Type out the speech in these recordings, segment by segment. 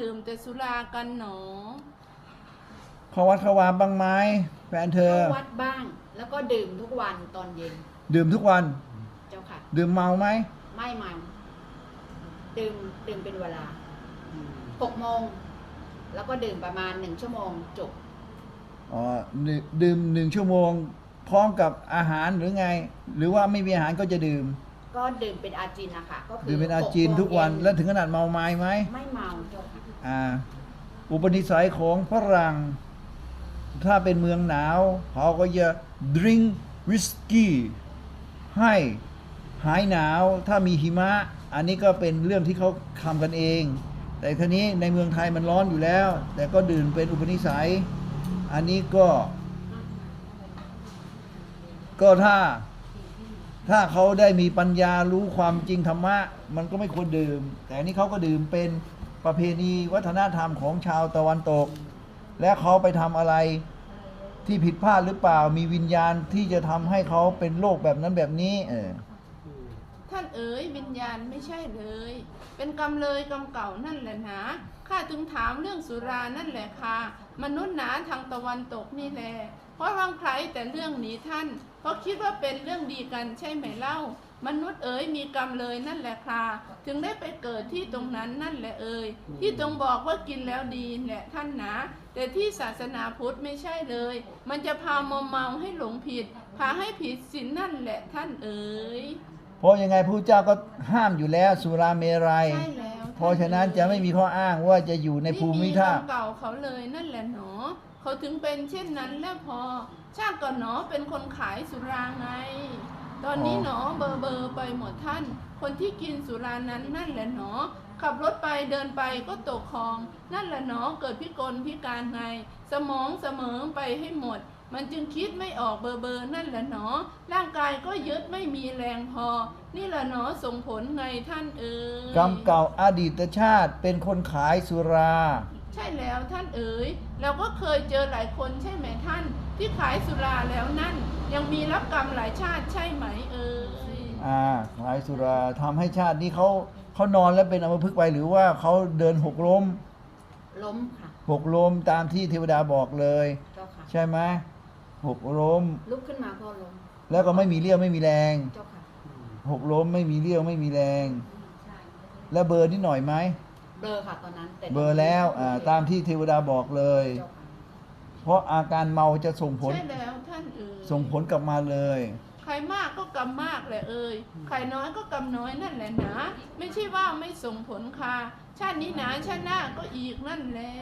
ดื่มแต่สุรากันหนอเข้าวัดเข้าวาบ้างไหมแฟนเธอเข้าวัดบ้าง แล้วก็ดื่มทุกวันตอนเย็น ดื่มทุกวัน เจ้าค่ะ ดื่มเมาไหม ไม่เมาดื่มเป็นเวลา6 โมงแล้วก็ดื่มประมาณ1 ชั่วโมงจบ อ๋อดื่ม1 ชั่วโมงพร้อมกับอาหารหรือไง หรือว่าไม่มีอาหารก็จะดื่ม ก็ดื่มเป็นอาจินนะคะก็คือ ดื่มเป็นอาจีนทุกวัน 6 โมงเย็ แล้วถึงขนาดเมาไม้ไหม ไม่เมาเจ้าค่ะ อุปนิสัยของฝรั่งถ้าเป็นเมืองหนาวเขาก็จะดื่มวิสกี้ให้หายหนาวถ้ามีหิมะ อันนี้ก็เป็นเรื่องที่เขาทำกันเอง แต่ทีนี้ในเมืองไทยมันร้อนอยู่แล้ว แต่ก็ดื่มเป็นอุปนิสัย อันนี้ก็ถ้าเขาได้มีปัญญารู้ความจริงธรรมะมันก็ไม่ควรดื่ม แต่อันนี้เขาก็ดื่มเป็นประเพณีวัฒนธรรมของชาวตะวันตก และเขาไปทำอะไรที่ผิดพลาดหรือเปล่ามีวิญญาณที่จะทำให้เขาเป็นโรคแบบนั้นแบบนี้ท่านเอ๋ยวิญญาณไม่ใช่เลยเป็นกรรมเลยกรรมเก่านั่นแหละนะข้าถึงถามเรื่องสุรานั่นแหละค่ะมนุษย์หนาทางตะวันตกนี่แหละเพราะวางใครแต่เรื่องนี้ท่านเพราะคิดว่าเป็นเรื่องดีกันใช่ไหมเล่ามนุษย์เอ๋ยมีกรรมเลยนั่นแหละค่ะถึงได้ไปเกิดที่ตรงนั้นนั่นแหละเอ๋ยที่ตรงบอกว่ากินแล้วดีแหละท่านนะแต่ที่ศาสนาพุทธไม่ใช่เลยมันจะพามอมเมาให้หลงผิดพาให้ผิดศีลนั่นแหละท่านเอ๋ยเพราะยังไงพระเจ้าก็ห้ามอยู่แล้วสุราเมรัยใช่แล้วเพราะฉะนั้นจะไม่มีข้ออ้างว่าจะอยู่ในภูมิท่าเก่าเขาเลยนั่นแหละหนอเขาถึงเป็นเช่นนั้นแล้วพอชาติก่อนหนอเป็นคนขายสุราไงตอนนี้หนอเบอร์ไปหมดท่านคนที่กินสุรานั้นนั่นแหละหนอขับรถไปเดินไปก็ตกคลองนั่นแหละหนอเกิดพิกลพิการไงสมองเสมอไปให้หมดมันจึงคิดไม่ออกเบอร์นั่นแหละหนอร่างกายก็ยึดไม่มีแรงพอนี่แหละหนอส่งผลไงท่านเอ๋ยกรรมเก่าอดีตชาติเป็นคนขายสุราใช่แล้วท่านเอ๋ยเราก็เคยเจอหลายคนใช่ไหมท่านที่ขายสุราแล้วนั่นยังมีรับกรรมหลายชาติใช่ไหมเอ๋ยขายสุราทำให้ชาตินี้เขานอนแล้วเป็นอัมพฤกษ์ไปหรือว่าเขาเดินหกล้มค่ะหกล้มตามที่เทวดาบอกเลยเจ้าค่ะใช่ไหมหกล้มลุกขึ้นมาก็ล้มแล้วก็ไม่มีเรี่ยวไม่มีแรงเจ้าค่ะหกล้มไม่มีเรี่ยวไม่มีแรงแล้วเบอร์นิดหน่อยไหมเบอร์ค่ะตอนนั้นแต่เบอร์แล้วตามที่เทวดาบอกเลยเพราะอาการเมาจะส่งผลใช่แล้วท่านเอ๋ยส่งผลกลับมาเลยใครมากก็กรรมมากแหละเอ่ยใครน้อยก็กรรมน้อยนั่นแหละนะไม่ใช่ว่าไม่ส่งผลค่ะชาตินี้หนาชาติหน้าก็อีกนั่นแหละ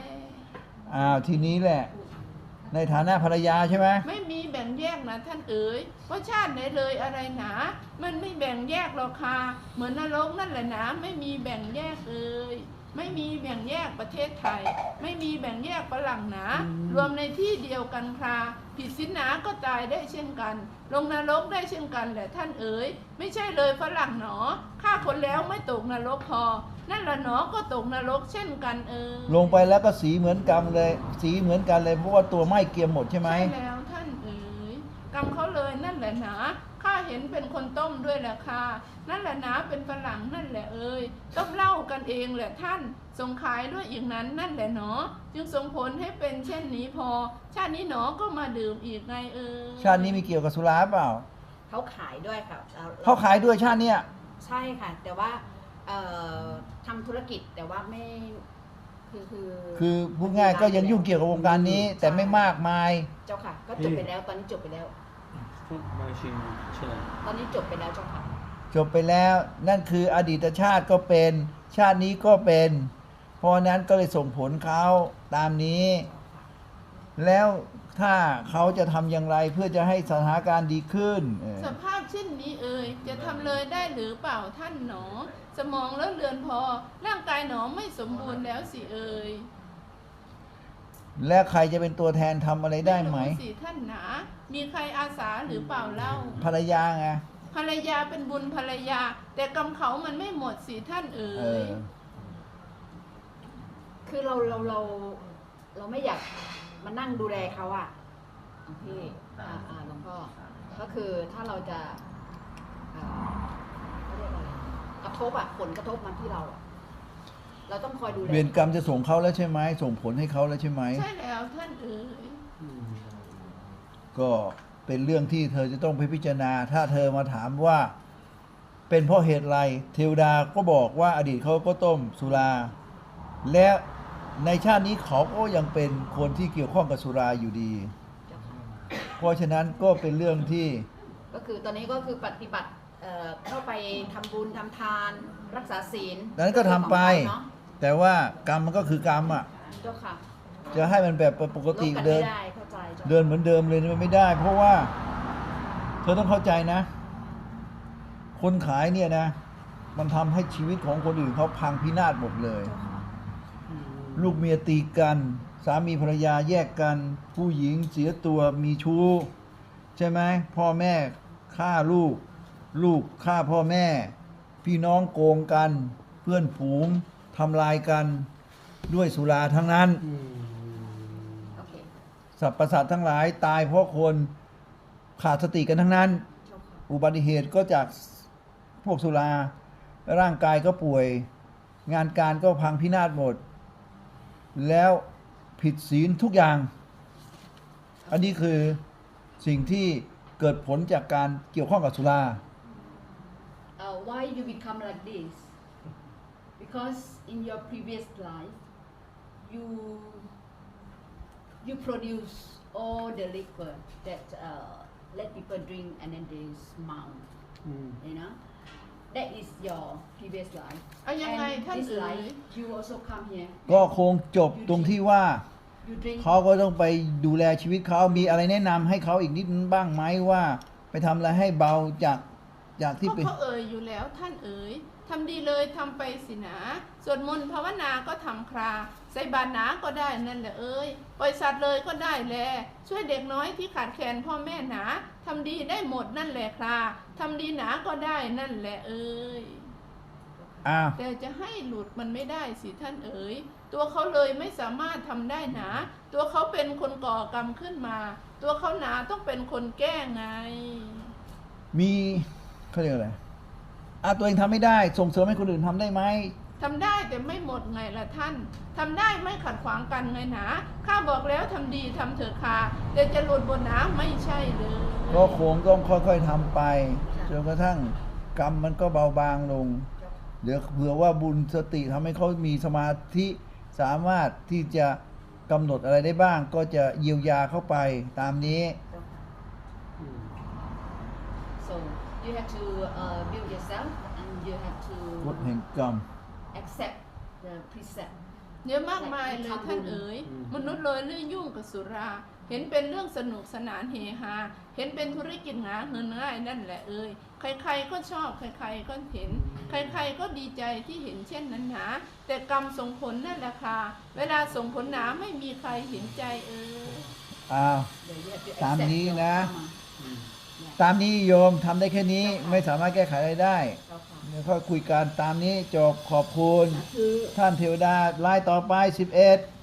ทีนี้แหละในฐานะภรรยาใช่ไหมไม่มีแบ่งแยกนะท่านเอ๋ยเพราะชาติไหนเลยอะไรหนามันไม่แบ่งแยกหรอกค่ะเหมือนนรกนั่นแหละนะไม่มีแบ่งแยกเอ่ยไม่มีแบ่งแยกประเทศไทยไม่มีแบ่งแยกฝรั่งหนารวมในที่เดียวกันค่ะผิดศีลหนาก็ตายได้เช่นกันลงนรกได้เช่นกันแหละท่านเอ๋ยไม่ใช่เลยฝรั่งหนอฆ่าคนแล้วไม่ตกนรกพอนั่นละหนอก็ตกนรกเช่นกันลงไปแล้วก็สีเหมือนกันเลยสีเหมือนกันเลยเพราะว่าตัวไหม้เกรียมหมดใช่ไหมใช่แล้วท่านเอ๋ยกรรมเขาเลยนั่นแหละหนาข้าเห็นเป็นคนต้มด้วยแหละค่ะนั่นแหละนะเป็นฝรั่งนั่นแหละเอ่ยต้มเหล้ากันเองแหละท่านส่งขายด้วยอีกนั้นนั่นแหละหนอจึงส่งผลให้เป็นเช่นนี้พอชาตินี้หนอก็มาดื่มอีกไงชาตินี้มีเกี่ยวกับสุราเปล่าเขาขายด้วยค่ะเขาขายด้วยชาติเนี้ยใช่ค่ะแต่ว่าทำธุรกิจแต่ว่าไม่คือพูดง่ายก็ยังยุ่งเกี่ยวกับวงการนี้แต่ไม่มากมายเจ้าค่ะก็จบไปแล้วตอนนี้จบไปแล้วตอนนี้จบไปแล้วเจ้าค่ะจบไปแล้วนั่นคืออดีตชาติก็เป็นชาตินี้ก็เป็นเพราะนั้นก็เลยส่งผลเขาตามนี้แล้วถ้าเขาจะทำอย่างไรเพื่อจะให้สถานการณ์ดีขึ้นสภาพเช่นนี้จะทำเลยได้หรือเปล่าท่านหนอสมองแล้วเลือนพอร่างกายหนอไม่สมบูรณ์แล้วสิและใครจะเป็นตัวแทนทำอะไรได้ไหมสิท่านหนามีใครอาสาหรือเปล่าเล่าภรรยาไงภรรยาเป็นบุญภรรยาแต่กรรมเขามันไม่หมดสิท่านคือเราไม่อยากมานั่งดูแลเขาอ่ะพี่หลวงพ่อก็คือถ้าเราจะเขาเรียกอะไรกระทบผลกระทบมาที่เรา เราต้องคอยดูแล เวรกรรมจะส่งเขาแล้วใช่ไหมส่งผลให้เขาแล้วใช่ไหม ใช่แล้วท่านเอ๋ย ก็เป็นเรื่องที่เธอจะต้องไปพิจารณา ถ้าเธอมาถามว่าเป็นเพราะเหตุไรเทวดาก็บอกว่าอดีตเขาก็ต้มสุรา และในชาตินี้เขาก็ยังเป็นคนที่เกี่ยวข้องกับสุราอยู่ดี เจ้าค่ะ เพราะฉะนั้นก็เป็นเรื่องที่ ก็คือตอนนี้ก็คือปฏิบัติเข้าไปทำบุญทำทานรักษาศีล นั้นก็ทำไป เนาะ แต่ว่ากรรมมันก็คือกรรมอ่ะ เจ้าค่ะ จะให้มันแบบปกติ ลบกัน เดิน ไม่ได้เข้าใจเจ้า เดินเหมือนเดิมเลยมันไม่ได้ เพราะว่าเธอต้องเข้าใจนะ คนขายเนี่ยนะ มันทำให้ชีวิตของคนอื่นเขาพังพินาศหมดเลย เจ้าค่ะ ลูกเมียตีกัน สามีภรรยาแยกกัน ผู้หญิงเสียตัวมีชู้ ใช่ไหมพ่อแม่ฆ่าลูก ลูกฆ่าพ่อแม่ พี่น้องโกงกัน เพื่อนฝูงทำลายกันด้วยสุราทั้งนั้น โอเค สรรพสัตว์ทั้งหลายตายเพราะคนขาดสติกันทั้งนั้น เจ้าค่ะ อุบัติเหตุก็จากพวกสุรา ร่างกายก็ป่วย งานการก็พังพินาศหมด แล้วผิดศีลทุกอย่าง อันนี้คือสิ่งที่เกิดผลจากการเกี่ยวข้องกับสุรา Why you become like this because in your previous life you you produce all the liquor that let people drink and then they smile you know that is your previous life เอายังไง and ท่าน this เอ๋ย life you also come here ก็คงจบตรงที่ว่า you drink เขาก็ต้องไปดูแลชีวิตเขามีอะไรแนะนำให้เขาอีกนิดนึงบ้างไหมว่า ไปทำอะไรให้เบาจากที่ ก็ เป็น เขาเอ่ยอยู่แล้วท่านเอ๋ยทำดีเลยทำไปสินะสวดมนต์ภาวนาก็ทำคราใส่บาตรหนาก็ได้นั่นแหละเอ้ยปล่อยสัตว์เลยก็ได้แลช่วยเด็กน้อยที่ขาดแคลนพ่อแม่หนาทำดีได้หมดนั่นแหละคราทำดีหนาก็ได้นั่นแหละเอ้ย อ้าว แต่จะให้หลุดมันไม่ได้สิท่านเอ๋ยตัวเขาเลยไม่สามารถทำได้หนาตัวเขาเป็นคนก่อกรรมขึ้นมา ตัวเขาหนาต้องเป็นคนแก้ไง มีเขาเรียกอะไรตัวเองทำไม่ได้ ส่งเสริมให้คนอื่นทำได้ไหม ทำได้แต่ไม่หมดไงล่ะท่าน ทำได้ไม่ขัดขวางกันไงหนาข้าบอกแล้วทำดีทำเถิดค่ะแต่จะหลุดบนน้ำไม่ใช่เลย ก็คงต้องค่อยๆทำไปจนกระทั่งกรรมมันก็เบาบางลงเดี๋ยวเผื่อว่าบุญสติทำให้เขามีสมาธิสามารถที่จะกำหนดอะไรได้บ้าง ก็จะเยียวยาเข้าไปตามนี้ so you have to build yourself and you have to กฎแห่งกรรม accept the precept เยอะมากมายเลยท่านเอ๋ยมนุษย์เลยเรื่องยุ่งกับสุรา เห็นเป็นเรื่องสนุกสนานเฮฮาเห็นเป็นธุรกิจหาเงินง่ายนั่นแหละเอ่ยใครๆก็ชอบใครๆก็เห็น ใครๆก็ดีใจที่เห็นเช่นนั้นหนาแต่กรรมส่งผลนั่นแหละค่ะเวลาส่งผลหนาไม่มีใครเห็นใจเอ่ย อ้าว you have to ตาม accept นี้ your นะ karma ตามนี้โยมทำได้แค่นี้ไม่สามารถแก้ไขอะไรได้ เจ้าค่ะ เดี๋ยวค่อยคุยกันตามนี้จบขอบคุณ คือ ท่านเทวดาไล่ต่อไป 11